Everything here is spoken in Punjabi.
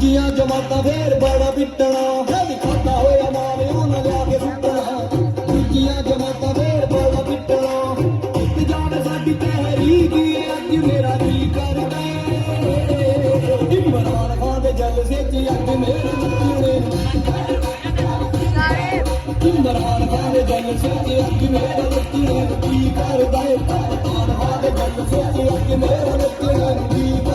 ਦੂਜੀਆਂ ਜਮਾਤਾਂ ਫੇਰ ਬੜਾ ਪਿੱਟਣਾ ਹੈ ਵੀ ਖਾਤਾ ਹੋਇਆ ਮਾਲ ਉਹਨਾਂ ਲਿਆ ਕੇ ਸੁੱਟਣਾ ਦੂਜੀਆਂ ਜਮਾਤਾਂ ਫੇਰ ਬੜਾ ਪਿੱਟਣਾ ਇੱਕ ਜਾਣ ਸਾਡੀ ਤਹਿਰੀਕ ਅੱਜ ਮੇਰਾ ਕੀ ਕਰਦਾ ਇਮਰਾਨ ਖਾਨ ਦੇ ਜਲਸੇ 'ਚ ਅੱਜ ਮੇਰੇ ਨੱਚਣੇ ਇਮਰਾਨ ਖਾਨ ਦੇ ਜਲਸੇ 'ਚ ਅੱਜ ਮੇਰਾ ਨੱਚਣੇ ਕੀ ਕਰਦਾ ਇਮਰਾਨ ਖਾਨ ਦੇ ਜਲਸੇ 'ਚ ਅੱਜ ਮੇਰਾ ਨੱਚਣੇ